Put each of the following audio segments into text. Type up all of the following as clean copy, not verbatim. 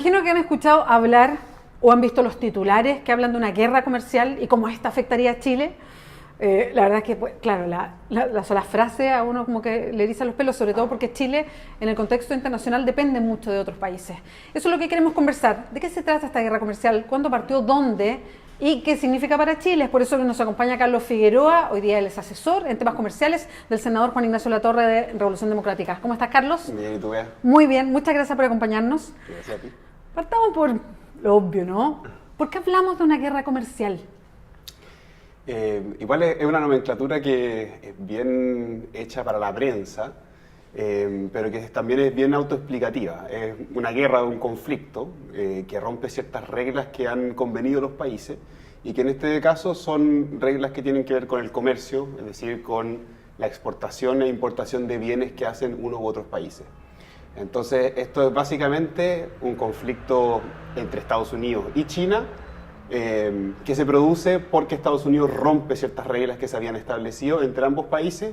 imagino que han escuchado hablar o han visto los titulares que hablan de una guerra comercial y cómo esta afectaría a Chile. La verdad es que, pues, claro, la sola frase a uno como que le eriza los pelos, sobre todo porque Chile, en el contexto internacional, depende mucho de otros países. Eso es lo que queremos conversar. ¿De qué se trata esta guerra comercial? ¿Cuándo partió? ¿Dónde? ¿Y qué significa para Chile? Es por eso que nos acompaña Carlos Figueroa. Hoy día él es asesor en temas comerciales del senador Juan Ignacio Latorre de Revolución Democrática. ¿Cómo estás, Carlos? Bien, ¿y tú, Bea? Muy bien, muchas gracias por acompañarnos. Gracias a ti. Partamos por lo obvio, ¿no? ¿Por qué hablamos de una guerra comercial? Igual es una nomenclatura que es bien hecha para la prensa, pero que también es bien autoexplicativa. Es una guerra, un conflicto que rompe ciertas reglas que han convenido los países y que en este caso son reglas que tienen que ver con el comercio, es decir, con la exportación e importación de bienes que hacen unos u otros países. Entonces, esto es básicamente un conflicto entre Estados Unidos y China, que se produce porque Estados Unidos rompe ciertas reglas que se habían establecido entre ambos países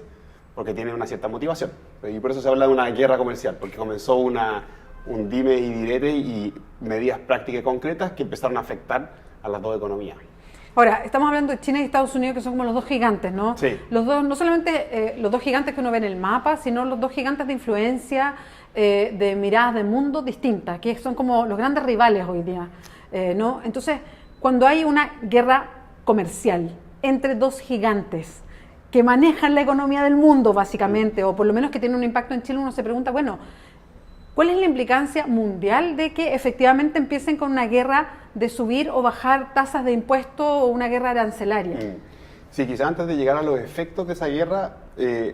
porque tienen una cierta motivación. Y por eso se habla de una guerra comercial, porque comenzó un dime y direte y medidas prácticas y concretas que empezaron a afectar a las dos economías. Ahora, estamos hablando de China y Estados Unidos, que son como los dos gigantes, ¿no? Sí. Los dos, no solamente los dos gigantes que uno ve en el mapa, sino los dos gigantes de influencia, de miradas de mundo distintas, que son como los grandes rivales hoy día, ¿no? Entonces, cuando hay una guerra comercial entre dos gigantes que manejan la economía del mundo, básicamente, o por lo menos que tienen un impacto en Chile, uno se pregunta, bueno, ¿cuál es la implicancia mundial de que efectivamente empiecen con una guerra de subir o bajar tasas de impuestos o una guerra arancelaria? Sí, quizás antes de llegar a los efectos de esa guerra,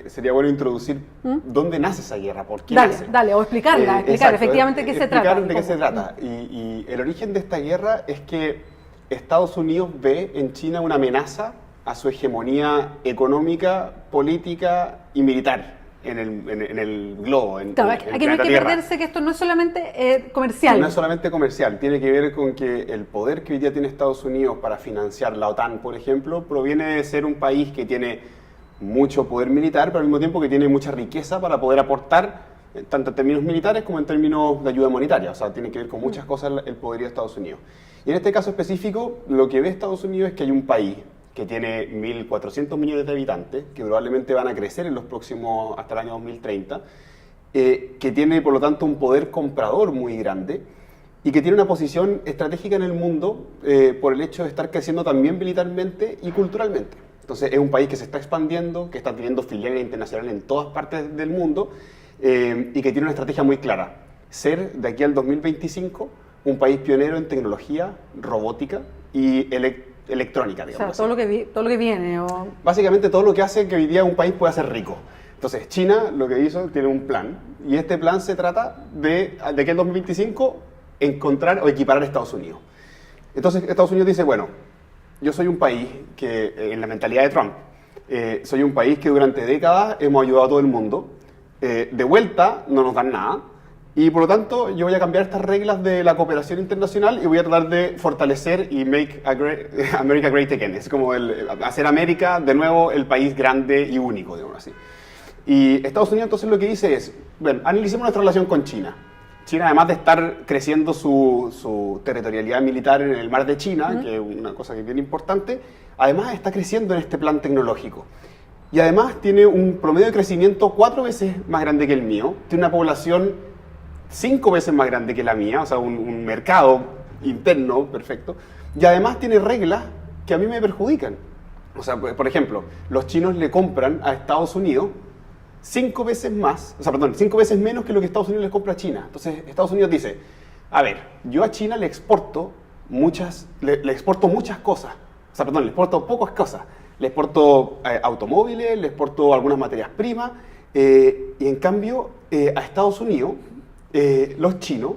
sería bueno introducir dónde nace esa guerra, por qué nace. Dale, o explicar efectivamente qué se trata. Explicar de qué se trata. Y el origen de esta guerra es que Estados Unidos ve en China una amenaza a su hegemonía económica, política y militar en el globo. Claro, aquí no hay que perderse que esto no es solamente comercial. No es solamente comercial, tiene que ver con que el poder que hoy día tiene Estados Unidos para financiar la OTAN, por ejemplo, proviene de ser un país que tiene mucho poder militar, pero al mismo tiempo que tiene mucha riqueza para poder aportar, tanto en términos militares como en términos de ayuda monetaria. O sea, tiene que ver con muchas cosas el poderío de Estados Unidos. Y en este caso específico, lo que ve Estados Unidos es que hay un país que tiene 1.400 millones de habitantes, que probablemente van a crecer en los próximos, hasta el año 2030, que tiene por lo tanto un poder comprador muy grande y que tiene una posición estratégica en el mundo por el hecho de estar creciendo también militarmente y culturalmente. Entonces es un país que se está expandiendo, que está teniendo filiales internacionales en todas partes del mundo y que tiene una estrategia muy clara: ser de aquí al 2025 un país pionero en tecnología, robótica y electrónica, digamos. O sea, todo lo que viene. Básicamente todo lo que hace que hoy día un país pueda ser rico. Entonces, China lo que hizo, tiene un plan, y este plan se trata de que en 2025 encontrar o equiparar a Estados Unidos. Entonces, Estados Unidos dice, bueno, yo soy un país que, en la mentalidad de Trump, soy un país que durante décadas hemos ayudado a todo el mundo, de vuelta no nos dan nada, y por lo tanto yo voy a cambiar estas reglas de la cooperación internacional y voy a tratar de fortalecer y make America great again. Es como hacer América de nuevo el país grande y único, digamos así. Y Estados Unidos entonces lo que dice es, bueno, analicemos nuestra relación con China. China, además de estar creciendo su territorialidad militar en el mar de China, que es una cosa que es bien importante, además está creciendo en este plan tecnológico. Y además tiene un promedio de crecimiento 4 veces más grande que el mío, tiene una población 5 veces más grande que la mía, o sea, un mercado interno perfecto, y además tiene reglas que a mí me perjudican. O sea, por ejemplo, los chinos le compran a Estados Unidos 5 veces más, o sea, perdón, 5 veces menos que lo que Estados Unidos les compra a China. Entonces, Estados Unidos dice, a ver, yo a China le exporto muchas cosas, o sea, perdón, le exporto pocas cosas. Le exporto automóviles, le exporto algunas materias primas, y en cambio, a Estados Unidos, los chinos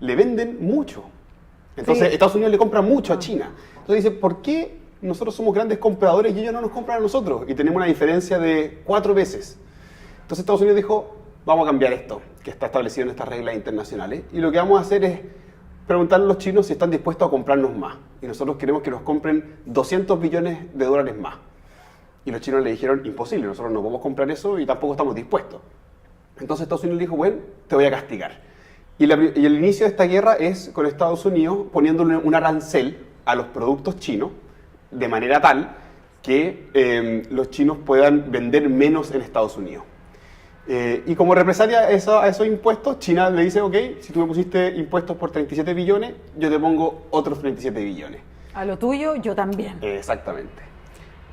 le venden mucho. Entonces, sí, Estados Unidos le compra mucho a China. Entonces dice, ¿por qué nosotros somos grandes compradores y ellos no nos compran a nosotros? Y tenemos una diferencia de 4 veces. Entonces Estados Unidos dijo, vamos a cambiar esto, que está establecido en estas reglas internacionales, y lo que vamos a hacer es preguntarle a los chinos si están dispuestos a comprarnos más. Y nosotros queremos que nos compren 200 billones de dólares más. Y los chinos le dijeron, imposible, nosotros no podemos comprar eso y tampoco estamos dispuestos. Entonces Estados Unidos le dijo, bueno, te voy a castigar. Y el inicio de esta guerra es con Estados Unidos poniéndole un arancel a los productos chinos de manera tal que los chinos puedan vender menos en Estados Unidos. Y como represalia a esos impuestos, China le dice, ok, si tú me pusiste impuestos por 37 billones, yo te pongo otros 37 billones. A lo tuyo, yo también. Exactamente.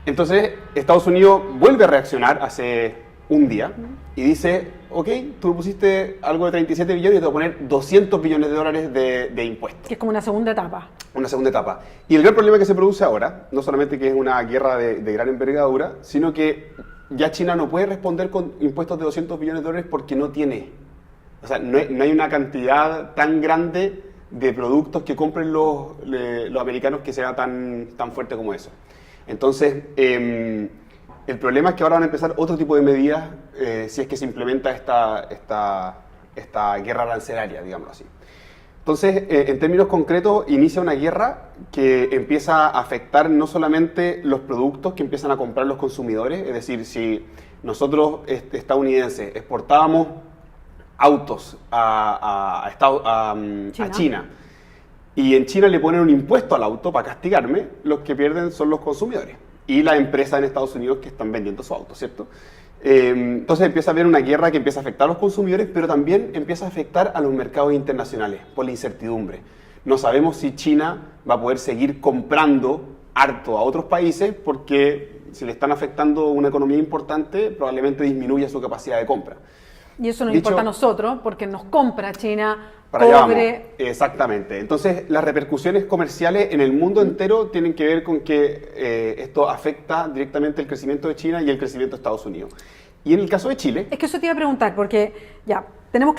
Entonces, Estados Unidos vuelve a reaccionar hace un día y dice, ok, tú me pusiste algo de 37 billones y te voy a poner 200 billones de dólares de impuestos. Que es como una segunda etapa. Una segunda etapa. Y el gran problema que se produce ahora, no solamente que es una guerra de gran envergadura, sino que ya China no puede responder con impuestos de 200 billones de dólares porque no tiene. O sea, no hay una cantidad tan grande de productos que compren los americanos que sea tan fuerte como eso. Entonces, el problema es que ahora van a empezar otro tipo de medidas si es que se implementa esta guerra arancelaria, digámoslo así. Entonces, en términos concretos, inicia una guerra que empieza a afectar no solamente los productos que empiezan a comprar los consumidores, es decir, si nosotros estadounidenses exportábamos autos a China y en China le ponen un impuesto al auto para castigarme, los que pierden son los consumidores y las empresas en Estados Unidos que están vendiendo su auto, ¿cierto? Entonces empieza a haber una guerra que empieza a afectar a los consumidores, pero también empieza a afectar a los mercados internacionales por la incertidumbre. No sabemos si China va a poder seguir comprando harto a otros países porque si le están afectando una economía importante, probablemente disminuya su capacidad de compra. Y eso nos importa a nosotros porque nos compra China para allá cobre. Vamos. Exactamente. Entonces, las repercusiones comerciales en el mundo entero tienen que ver con que esto afecta directamente el crecimiento de China y el crecimiento de Estados Unidos. Y en el caso de Chile... Es que eso te iba a preguntar, porque ya, tenemos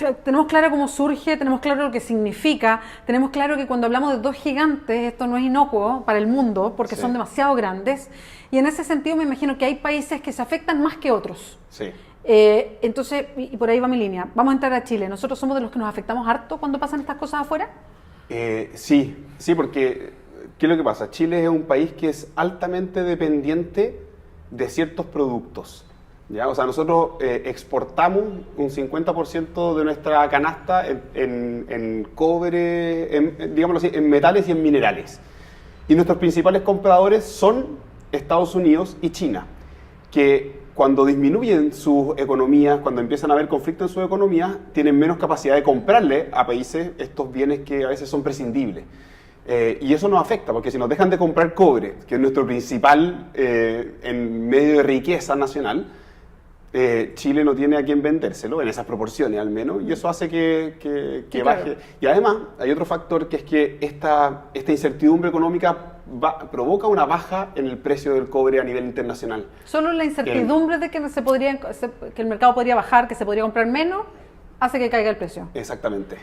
claro cómo surge, tenemos claro lo que significa, tenemos claro que cuando hablamos de dos gigantes, esto no es inocuo para el mundo, porque son demasiado grandes, y en ese sentido me imagino que hay países que se afectan más que otros. Sí. Entonces, y por ahí va mi línea, vamos a entrar a Chile. ¿Nosotros somos de los que nos afectamos harto cuando pasan estas cosas afuera? Sí, porque ¿qué es lo que pasa? Chile es un país que es altamente dependiente de ciertos productos, ¿ya? O sea, nosotros exportamos un 50% de nuestra canasta en cobre, digámoslo así, en metales y en minerales. Y nuestros principales compradores son Estados Unidos y China, que cuando disminuyen sus economías, cuando empiezan a haber conflictos en sus economías, tienen menos capacidad de comprarle a países estos bienes que a veces son prescindibles. Y eso nos afecta, porque si nos dejan de comprar cobre, que es nuestro principal en medio de riqueza nacional, Chile no tiene a quién vendérselo, en esas proporciones al menos, y eso hace que baje. Y además hay otro factor, que es que esta incertidumbre económica provoca una baja en el precio del cobre a nivel internacional. Solo la incertidumbre de que el mercado podría bajar, que se podría comprar menos, hace que caiga el precio. Exactamente.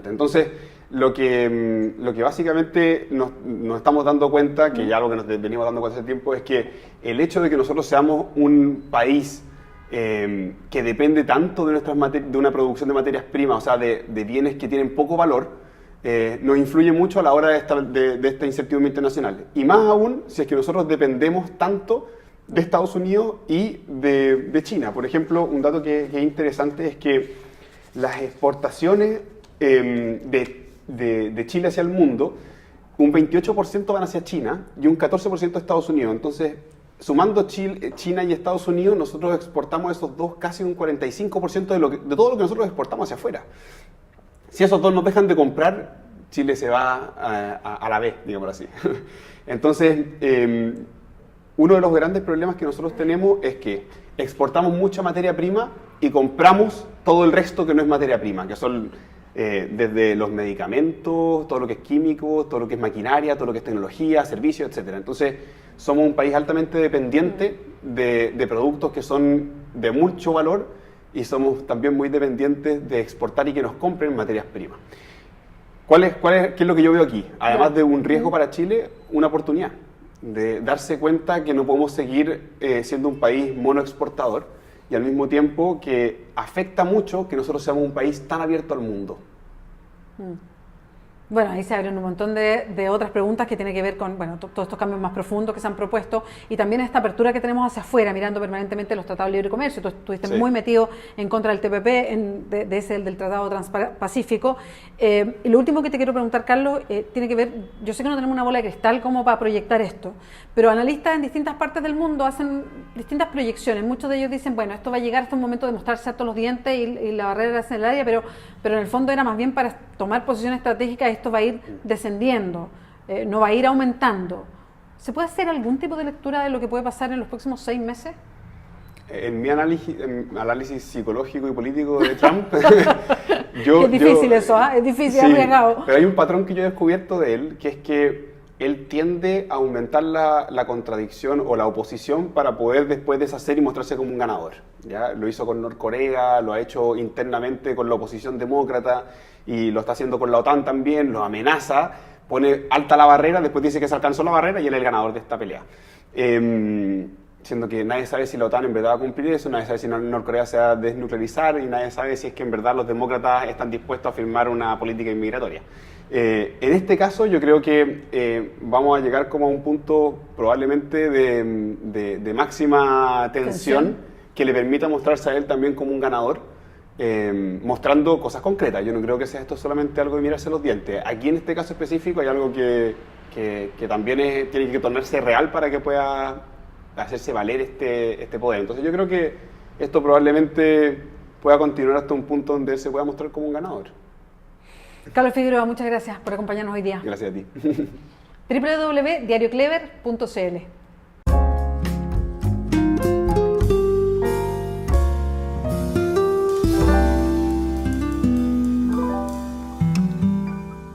Entonces, lo que básicamente nos estamos dando cuenta, que ya algo que nos venimos dando cuenta hace tiempo, es que el hecho de que nosotros seamos un país que depende tanto de una producción de materias primas, o sea, de bienes que tienen poco valor, nos influye mucho a la hora de esta incertidumbre internacional. Y más aún si es que nosotros dependemos tanto de Estados Unidos y de China. Por ejemplo, un dato que es interesante es que las exportaciones de Chile hacia el mundo, un 28% van hacia China y un 14% a Estados Unidos. Entonces, sumando China y Estados Unidos, nosotros exportamos esos dos casi un 45% de todo lo que nosotros exportamos hacia afuera. Si esos dos nos dejan de comprar, Chile se va a la B, digámoslo así. Entonces, uno de los grandes problemas que nosotros tenemos es que exportamos mucha materia prima y compramos todo el resto que no es materia prima, que son desde los medicamentos, todo lo que es químico, todo lo que es maquinaria, todo lo que es tecnología, servicios, etc. Entonces, somos un país altamente dependiente de productos que son de mucho valor, y somos también muy dependientes de exportar y que nos compren materias primas. ¿Qué es lo que yo veo aquí? Además de un riesgo para Chile, una oportunidad de darse cuenta que no podemos seguir siendo un país monoexportador, y al mismo tiempo que afecta mucho que nosotros seamos un país tan abierto al mundo. Bueno, ahí se abren un montón de otras preguntas que tienen que ver con, bueno, todos estos cambios más profundos que se han propuesto y también esta apertura que tenemos hacia afuera, mirando permanentemente los tratados de libre comercio. Tú estuviste muy metido en contra del TPP, de ese, el del Tratado Transpacífico. Y lo último que te quiero preguntar, Carlos, tiene que ver, yo sé que no tenemos una bola de cristal como para proyectar esto, pero analistas en distintas partes del mundo hacen distintas proyecciones. Muchos de ellos dicen, bueno, esto va a llegar hasta un momento de mostrarse a todos los dientes y la barrera es en el área, pero en el fondo era más bien para tomar posiciones estratégicas. Esto va a ir descendiendo, no va a ir aumentando. ¿Se puede hacer algún tipo de lectura de lo que puede pasar en los próximos 6 meses? En mi análisis psicológico y político de Trump, es difícil eso, ¿eh? Es difícil, sí, arriesgado. pero hay un patrón que yo he descubierto de él, que es que él tiende a aumentar la contradicción o la oposición para poder después deshacer y mostrarse como un ganador. ¿Ya? Lo hizo con Norcorea, lo ha hecho internamente con la oposición demócrata y lo está haciendo con la OTAN también, lo amenaza, pone alta la barrera, después dice que se alcanzó la barrera y él es el ganador de esta pelea. Siendo que nadie sabe si la OTAN en verdad va a cumplir eso, nadie sabe si Norcorea se va a desnuclearizar y nadie sabe si es que en verdad los demócratas están dispuestos a firmar una política inmigratoria. En este caso yo creo que vamos a llegar como a un punto probablemente de máxima tensión que le permita mostrarse a él también como un ganador, mostrando cosas concretas. Yo no creo que sea esto solamente algo de mirarse los dientes. Aquí en este caso específico hay algo que también tiene que tornarse real para que pueda hacerse valer este poder. Entonces yo creo que esto probablemente pueda continuar hasta un punto donde él se pueda mostrar como un ganador. Carlos Figueroa, muchas gracias por acompañarnos hoy día. Gracias a ti. www.diarioclever.cl